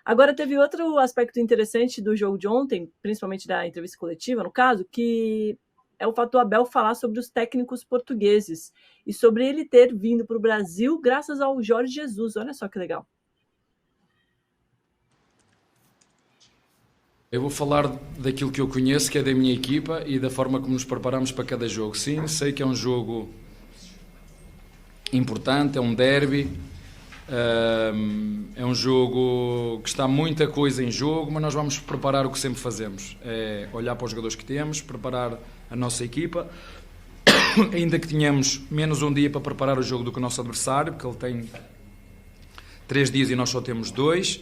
Agora, teve outro aspecto interessante do jogo de ontem, principalmente da entrevista coletiva, no caso, que é o fato do Abel falar sobre os técnicos portugueses e sobre ele ter vindo para o Brasil graças ao Jorge Jesus. Olha só que legal. Eu vou falar daquilo que eu conheço, que é da minha equipa e da forma como nos preparamos para cada jogo. Sim, sei que é um jogo importante, é um derby, é um jogo que está muita coisa em jogo, mas nós vamos preparar o que sempre fazemos. É olhar para os jogadores que temos, preparar a nossa equipa, ainda que tenhamos menos um dia para preparar o jogo do que o nosso adversário, porque ele tem 3 dias e nós só temos 2.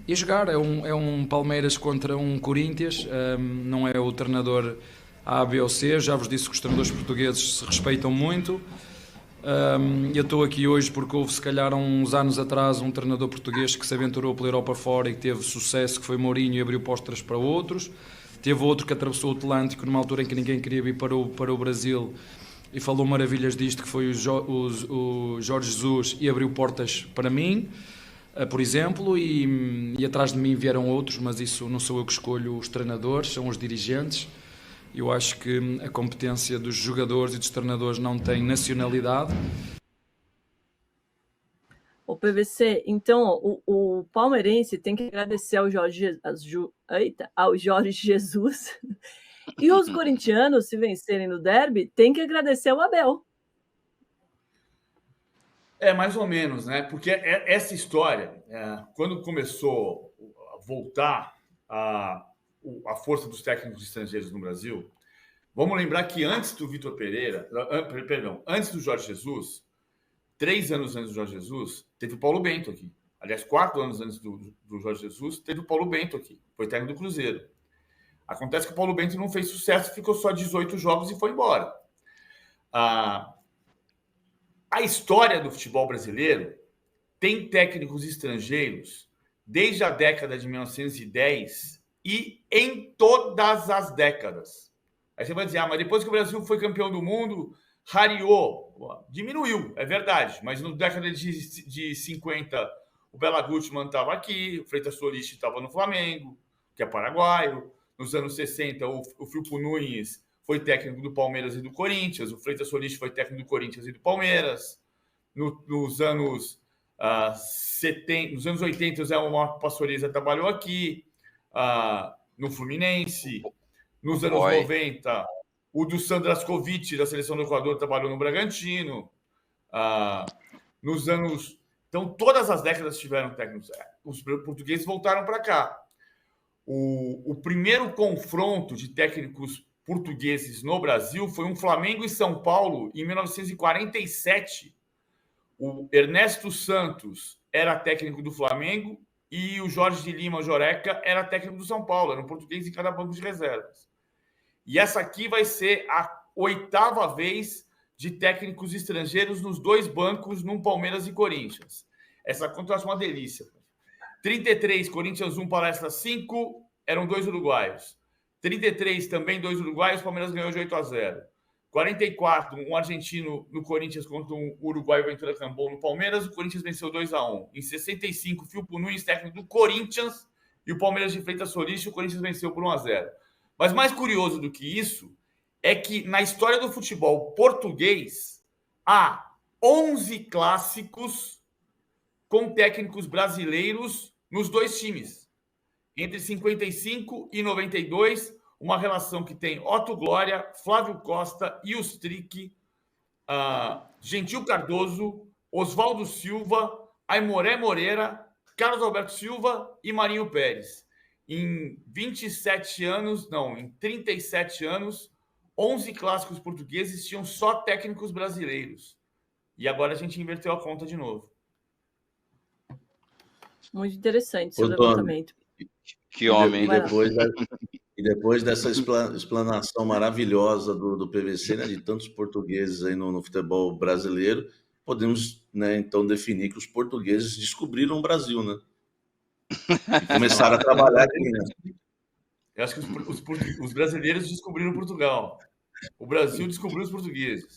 E jogar, é um Palmeiras contra um Corinthians, não é o treinador A, B ou C. Já vos disse que os treinadores portugueses se respeitam muito. Eu estou aqui hoje porque houve, se calhar, uns anos atrás, um treinador português que se aventurou pela Europa fora e que teve sucesso, que foi Mourinho, e abriu portas para outros. Teve outro que atravessou o Atlântico numa altura em que ninguém queria vir para o Brasil e falou maravilhas disto, que foi o Jorge Jesus, e abriu portas para mim, por exemplo, e atrás de mim vieram outros, mas isso não sou eu que escolho os treinadores, são os dirigentes. Eu acho que a competência dos jogadores e dos treinadores não tem nacionalidade. O PVC, então, o palmeirense tem que agradecer ao Jorge Jesus. E os corintianos, se vencerem no derby, tem que agradecer ao Abel. Mais ou menos, né? Porque essa história, quando começou a voltar a força dos técnicos estrangeiros no Brasil, vamos lembrar que antes do Vitor Pereira, antes do Jorge Jesus, 3 anos antes do Jorge Jesus, teve o Paulo Bento aqui. Aliás, 4 anos antes do Jorge Jesus, teve o Paulo Bento aqui. Foi técnico do Cruzeiro. Acontece que o Paulo Bento não fez sucesso, ficou só 18 jogos e foi embora. A história do futebol brasileiro tem técnicos estrangeiros desde a década de 1910 e em todas as décadas. Aí você vai dizer, mas depois que o Brasil foi campeão do mundo, rareou, diminuiu, é verdade, mas na década de 50 o Bela Gutmann estava aqui, o Freitas Solis estava no Flamengo, que é paraguaio. Nos anos 60 o Filpo Nunes foi técnico do Palmeiras e do Corinthians, o Freitas Solis foi técnico do Corinthians e do Palmeiras. Nos anos 70, nos anos 80 o Zé Marco Pastoriza trabalhou aqui, no Fluminense. Nos anos 90 o do Sandraskovic, da seleção do Equador, trabalhou no Bragantino. Nos anos... Então, todas as décadas tiveram técnicos. Os portugueses voltaram para cá. O primeiro confronto de técnicos portugueses no Brasil foi um Flamengo e São Paulo em 1947. O Ernesto Santos era técnico do Flamengo e o Jorge de Lima Joreca era técnico do São Paulo. Era um português em cada banco de reservas. E essa aqui vai ser a 8ª vez de técnicos estrangeiros nos 2 bancos, num Palmeiras e Corinthians. Essa conta eu acho uma delícia. 33, Corinthians 1, Palestra 5, eram 2 uruguaios. 33, também 2 uruguaios, Palmeiras ganhou de 8-0. 44, um argentino no Corinthians contra um uruguaio, Ventura Cambon no Palmeiras, o Corinthians venceu 2-1. Em 65, Filpo Nunes, técnico do Corinthians, e o Palmeiras de Freitas Solis, o Corinthians venceu por 1-0. Mas mais curioso do que isso é que na história do futebol português há 11 clássicos com técnicos brasileiros nos 2 times. Entre 55 e 92, uma relação que tem Otto Glória, Flávio Costa, Ilstrick, Gentil Cardoso, Oswaldo Silva, Aimoré Moreira, Carlos Alberto Silva e Marinho Pérez. Em 37 anos, 11 clássicos portugueses tinham só técnicos brasileiros. E agora a gente inverteu a conta de novo. Muito interessante seu levantamento. Que homem. E depois dessa explanação maravilhosa do PVC, né, de tantos portugueses aí no futebol brasileiro, podemos, né, então definir que os portugueses descobriram o Brasil, né? E começaram a trabalhar aqui, né? Eu acho que os brasileiros descobriram Portugal. O Brasil descobriu os portugueses.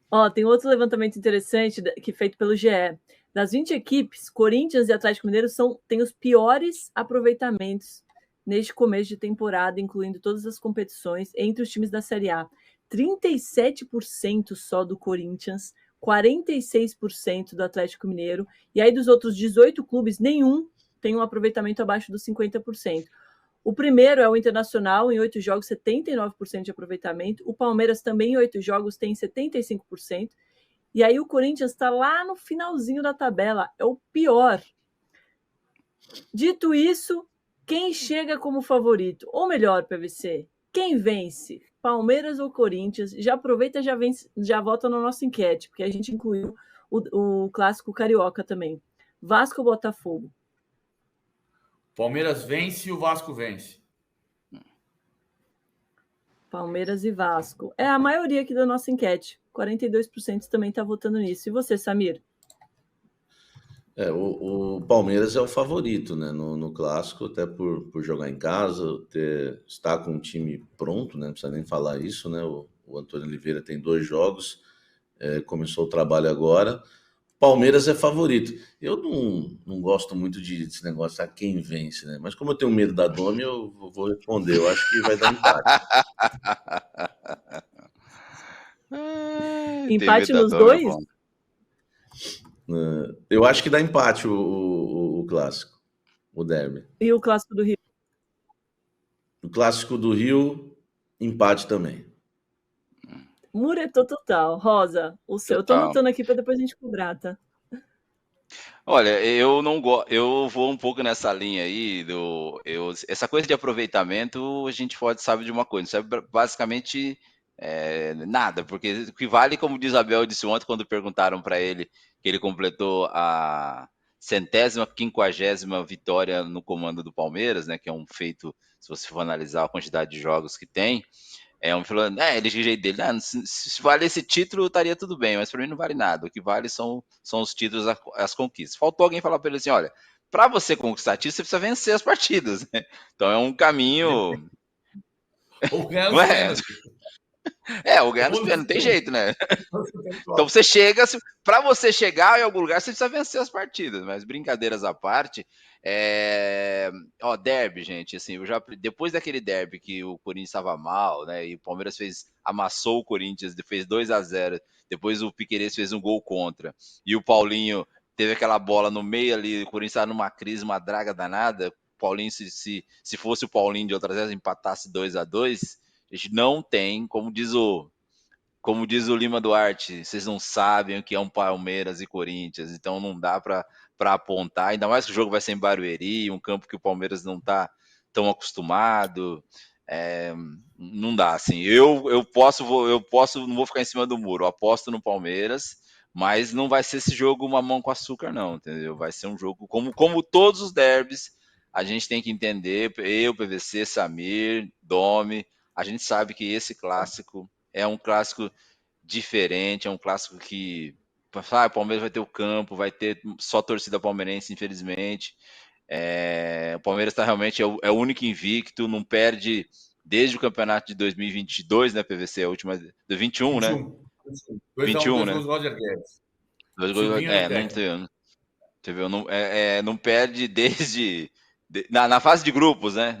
Ó, tem outro levantamento interessante que feito pelo GE. Das 20 equipes, Corinthians e Atlético Mineiro têm os piores aproveitamentos neste começo de temporada, incluindo todas as competições, entre os times da Série A. 37% só do Corinthians, 46% do Atlético Mineiro, e aí dos outros 18 clubes, nenhum tem um aproveitamento abaixo dos 50%. O primeiro é o Internacional, em 8 jogos, 79% de aproveitamento. O Palmeiras também, em 8 jogos, tem 75%. E aí o Corinthians está lá no finalzinho da tabela. É o pior. Dito isso, quem chega como favorito? Ou melhor, PVC, quem vence? Palmeiras ou Corinthians? Já aproveita, já vota na nossa enquete, porque a gente incluiu o clássico carioca também. Vasco ou Botafogo? Palmeiras vence e o Vasco vence. Palmeiras e Vasco. É a maioria aqui da nossa enquete. 42% também está votando nisso. E você, Samir? O Palmeiras é o favorito, né? No clássico, até por jogar em casa, estar com um time pronto, né? Não precisa nem falar isso, né? O Antônio Oliveira tem 2 jogos, começou o trabalho agora. Palmeiras é favorito. Eu não gosto muito desse negócio a quem vence, né? Mas como eu tenho medo da Domi, eu vou responder. Eu acho que vai dar empate. Empate nos dois? Eu acho que dá empate o clássico, o derby. E o clássico do Rio? O clássico do Rio, empate também. Muretou total. Rosa, o seu. Total. Eu tô anotando aqui para depois a gente cobrar, tá? Olha, eu não gosto. Eu vou um pouco nessa linha aí essa coisa de aproveitamento, a gente sabe de uma coisa, sabe basicamente nada, porque o que vale, como diz Abel disse ontem quando perguntaram para ele que ele completou a 150ª vitória no comando do Palmeiras, né, que é um feito, se você for analisar a quantidade de jogos que tem. Ele de jeito dele, se vale esse título, estaria tudo bem, mas para mim não vale nada. O que vale são os títulos, as conquistas. Faltou alguém falar para ele assim: olha, para você conquistar título, você precisa vencer as partidas, né? Então é um caminho. Ou ganhar os pênaltis. Ou ganhar nos pênaltis, não tem jeito, né? Então você chega, para você chegar em algum lugar, você precisa vencer as partidas, mas brincadeiras à parte. Derby, gente, assim, depois daquele derby que o Corinthians estava mal, né, e o Palmeiras amassou o Corinthians, fez 2-0, depois o Piquerez fez um gol contra, e o Paulinho teve aquela bola no meio ali, o Corinthians estava numa crise, uma draga danada, o Paulinho, se fosse o Paulinho de outras vezes, empatasse 2-2, a gente não tem, como diz o Lima Duarte, vocês não sabem o que é um Palmeiras e Corinthians, então não dá para apontar, ainda mais que o jogo vai ser em Barueri, um campo que o Palmeiras não está tão acostumado, não dá, assim, eu não vou ficar em cima do muro, eu aposto no Palmeiras, mas não vai ser esse jogo mamão com açúcar não, entendeu? Vai ser um jogo como todos os derbys, a gente tem que entender, eu, PVC, Samir, Domi, a gente sabe que esse clássico é um clássico diferente, é um clássico que o Palmeiras vai ter o campo, vai ter só torcida palmeirense, infelizmente. O Palmeiras realmente é o único invicto, não perde desde o campeonato de 2022, né, PVC? A última. De 21, 21, né? 21, né? 2 gols do Roger Guedes. 2 gols, não perde desde. Na fase de grupos, né?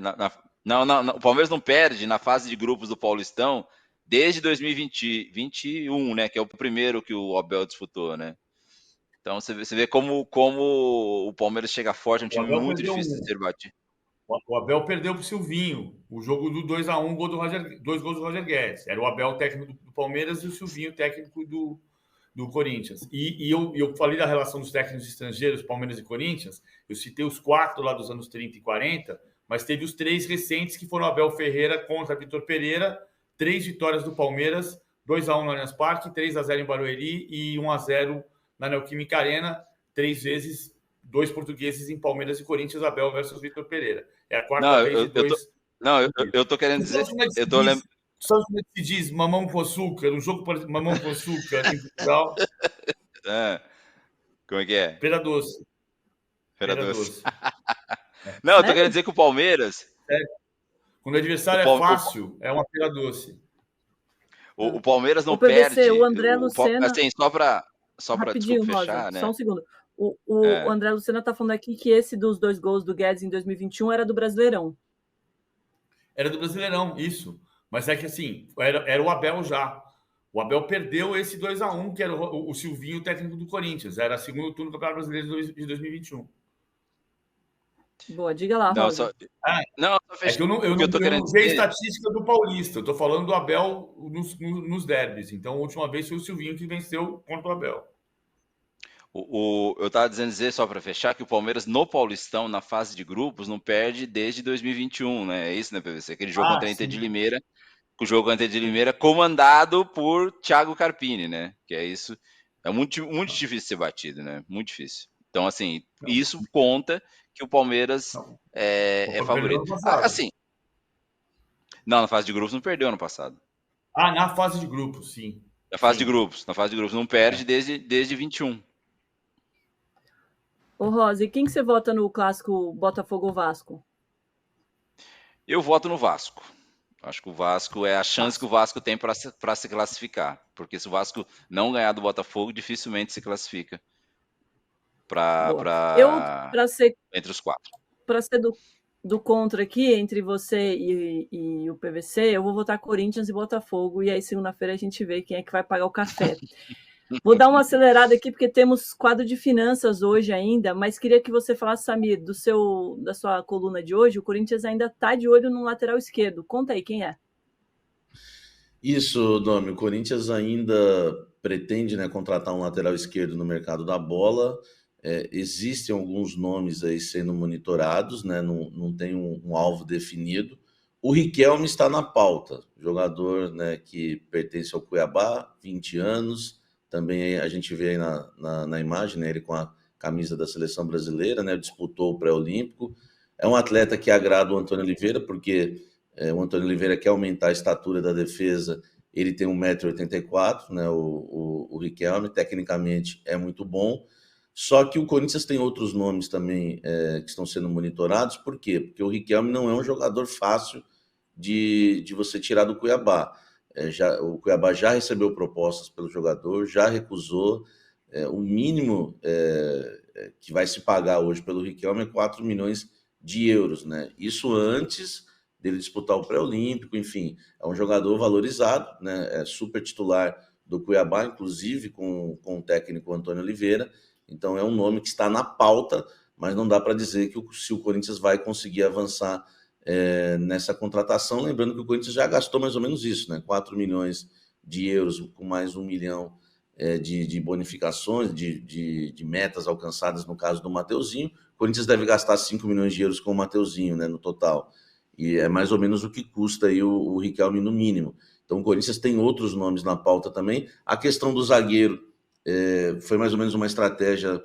O Palmeiras não perde na fase de grupos do Paulistão desde 2021, né? Que é o primeiro que o Abel disputou, né? Então você vê como o Palmeiras chega forte, é um time muito difícil de ser batido. O Abel perdeu para o Silvinho o jogo do 2-1, 2 gols do Roger Guedes. Era o Abel técnico do Palmeiras e o Silvinho técnico do Corinthians. E eu falei da relação dos técnicos estrangeiros, Palmeiras e Corinthians, eu citei os 4 lá dos anos 30 e 40, mas teve os 3 recentes que foram Abel Ferreira contra Vitor Pereira, 3 vitórias do Palmeiras, 2-1 no Allianz Parque, 3-0 em Barueri e 1-0 na Neoquímica Arena, 3 vezes 2 portugueses em Palmeiras e Corinthians, Abel versus Vitor Pereira. É a quarta vez de 2. Eu tô querendo dizer... Sabe como é que se diz mamão com açúcar? Um jogo para mamão com açúcar em Portugal. Como é que é? Pera doce. Pera doce. Não, eu tô querendo dizer que o Palmeiras... Quando o adversário é fácil, é uma pera doce. O Palmeiras não O PVC, perde. o André Lucena. Assim, só para Rapidinho, desculpa Rosa, fechar, só né? um segundo. O André Lucena está falando aqui que esse dos 2 gols do Guedes em 2021 era do Brasileirão. Era do Brasileirão, isso. Mas é que assim, era o Abel já. O Abel perdeu esse 2-1, que era o Silvinho, o técnico do Corinthians. Era segundo turno do Campeonato Brasileiro de 2021. Boa, diga lá, Não, Rosa. não, só É que eu não tô querendo vi a dizer. estatística do Paulista. Eu tô falando do Abel nos derbys. Então, a última vez foi o Silvinho que venceu contra o Abel. Eu estava dizer, só para fechar, que o Palmeiras no Paulistão, na fase de grupos, não perde desde 2021, né? É isso, né, PVC? Aquele jogo contra a Inter de Limeira, o jogo contra a Inter de Limeira comandado por Thiago Carpini, né? Que é isso. É muito difícil ser batido, né? Muito difícil. Então, assim, isso conta que o Palmeiras é favorito. Assim, não, na fase de grupos não perdeu ano passado. Na fase de grupos, sim. Na fase de grupos não perde desde 21. Ô, Rosa, e quem que você vota no clássico Botafogo-Vasco? Eu voto no Vasco. Acho que o Vasco é a chance que o Vasco tem para se classificar. Porque se o Vasco não ganhar do Botafogo, dificilmente se classifica entre os 4. Para ser do contra aqui, entre você e o PVC, eu vou votar Corinthians e Botafogo. E aí, segunda-feira, a gente vê quem é que vai pagar o café. Vou dar uma acelerada aqui, porque temos quadro de finanças hoje ainda, mas queria que você falasse, Samir, da sua coluna de hoje. O Corinthians ainda está de olho no lateral esquerdo. Conta aí, quem é? Isso, Domi. O Corinthians ainda pretende, né, contratar um lateral esquerdo no mercado da bola. Existem alguns nomes aí sendo monitorados, né, não tem um alvo definido. O Riquelme está na pauta, jogador, né, que pertence ao Cuiabá, 20 anos. Também a gente vê aí na imagem, né, ele com a camisa da seleção brasileira, né, disputou o pré-olímpico. É um atleta que agrada o Antônio Oliveira, porque o Antônio Oliveira quer aumentar a estatura da defesa. Ele tem 1,84 m, né, o Riquelme, tecnicamente é muito bom. Só que o Corinthians tem outros nomes também que estão sendo monitorados. Por quê? Porque o Riquelme não é um jogador fácil de você tirar do Cuiabá. O Cuiabá já recebeu propostas pelo jogador, já recusou. O mínimo que vai se pagar hoje pelo Riquelme é 4 milhões de euros, né? Isso antes dele disputar o pré-olímpico, enfim. É um jogador valorizado, né? É super titular do Cuiabá, inclusive com o técnico Antônio Oliveira. Então é um nome que está na pauta, mas não dá para dizer que se o Corinthians vai conseguir avançar nessa contratação, lembrando que o Corinthians já gastou mais ou menos isso, né? 4 milhões de euros com mais 1 milhão de bonificações, de metas alcançadas no caso do Mateuzinho. O Corinthians deve gastar 5 milhões de euros com o Mateuzinho, né, no total. E é mais ou menos o que custa aí o Riquelme no mínimo. Então o Corinthians tem outros nomes na pauta também. A questão do zagueiro foi mais ou menos uma estratégia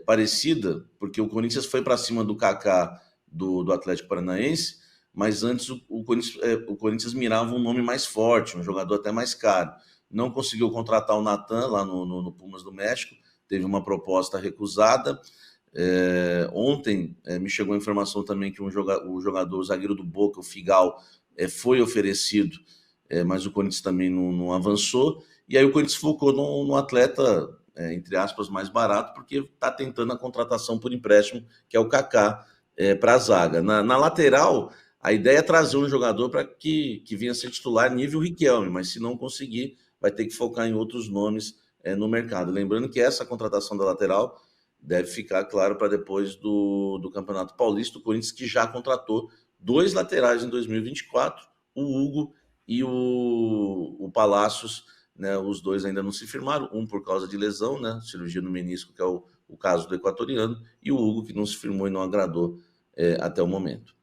parecida, porque o Corinthians foi para cima do Kaká do Atlético Paranaense, mas antes o Corinthians mirava um nome mais forte, um jogador até mais caro. Não conseguiu contratar o Natan lá no Pumas do México, teve uma proposta recusada. Ontem me chegou a informação também que o zagueiro do Boca, o Figal, foi oferecido, mas o Corinthians também não avançou. E aí o Corinthians focou no atleta, entre aspas, mais barato, porque está tentando a contratação por empréstimo, que é o Kaká, para a zaga. Na lateral, a ideia é trazer um jogador para que venha a ser titular nível Riquelme, mas se não conseguir, vai ter que focar em outros nomes no mercado. Lembrando que essa contratação da lateral deve ficar claro para depois do Campeonato Paulista. O Corinthians que já contratou 2 laterais em 2024, o Hugo e o Palácios, né? Os 2 ainda não se firmaram, um por causa de lesão, né? Cirurgia no menisco, que é o caso do equatoriano, e o Hugo, que não se firmou e não agradou até o momento.